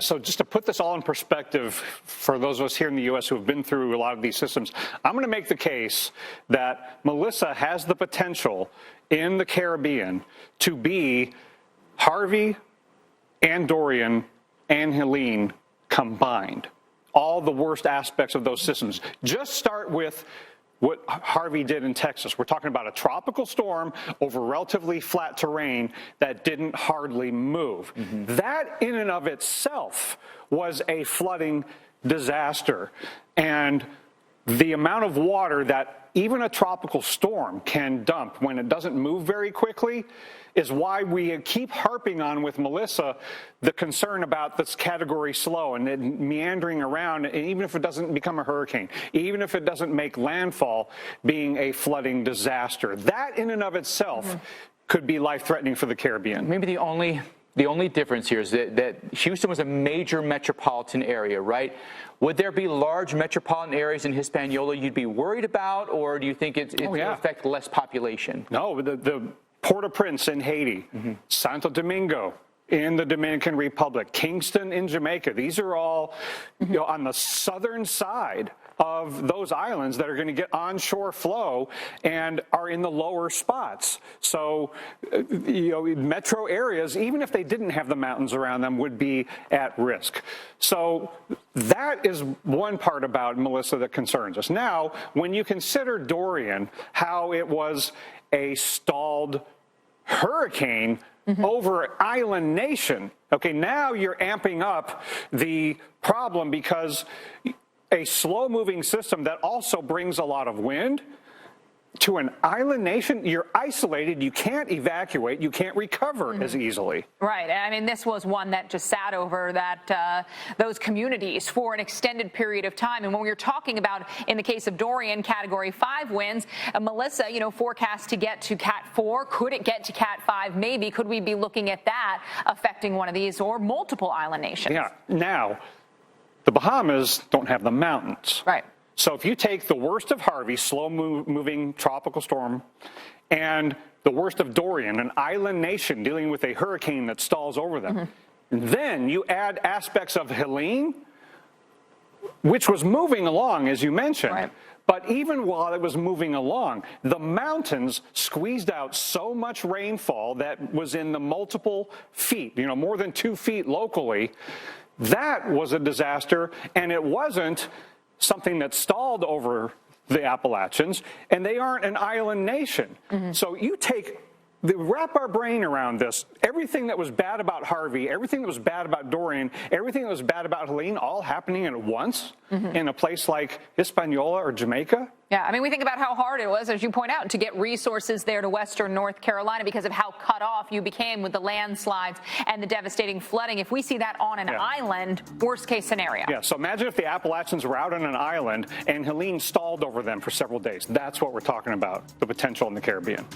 So just to put this all in perspective for those of us here in the U.S. who have been through a lot of these systems, I'm going to make the case that Melissa has the potential in the Caribbean to be Harvey and Dorian and Helene combined. All the worst aspects of those systems. Just start with what Harvey did in Texas. We're talking about a tropical storm over relatively flat terrain that didn't hardly move. That in and of itself was a flooding disaster. And the amount of water that even a tropical storm can dump when it doesn't move very quickly is why we keep harping on with Melissa the concern about this category slow and it meandering around, and even if it doesn't become a hurricane, even if it doesn't make landfall, being a flooding disaster. That in and of itself could be life-threatening for the Caribbean. Maybe the only difference here is that Houston was a major metropolitan area, right? Would there be large metropolitan areas in Hispaniola you'd be worried about, or do you think it's going to affect less population? No, the Port-au-Prince in Haiti, Santo Domingo in the Dominican Republic, Kingston in Jamaica. These are all on the southern side of those islands that are going to get onshore flow and are in the lower spots. So, metro areas, even if they didn't have the mountains around them, would be at risk. So that is one part about Melissa that concerns us. Now, when you consider Dorian, how it was a stalled hurricane over an island nation. Okay, now you're amping up the problem because a slow-moving system that also brings a lot of wind to an island nation, you're isolated, you can't evacuate, you can't recover as easily. Right. I mean, this was one that just sat over those communities for an extended period of time. And when we were talking about, in the case of Dorian, Category 5 winds, Melissa, forecast to get to Cat 4. Could it get to Cat 5? Maybe. Could we be looking at that affecting one of these or multiple island nations? Yeah. Now, the Bahamas don't have the mountains. Right. So if you take the worst of Harvey, slow-moving tropical storm, and the worst of Dorian, an island nation dealing with a hurricane that stalls over them, and then you add aspects of Helene, which was moving along, as you mentioned, but even while it was moving along, the mountains squeezed out so much rainfall that was in the multiple feet, more than 2 feet locally. That was a disaster, and it wasn't something that stalled over the Appalachians, and they aren't an island nation. So you wrap our brain around this. Everything that was bad about Harvey, everything that was bad about Dorian, everything that was bad about Helene, all happening at once in a place like Hispaniola or Jamaica. Yeah, I mean, we think about how hard it was, as you point out, to get resources there to western North Carolina because of how cut off you became with the landslides and the devastating flooding. If we see that on an island, worst case scenario. Yeah, so imagine if the Appalachians were out on an island and Helene stalled over them for several days. That's what we're talking about, the potential in the Caribbean.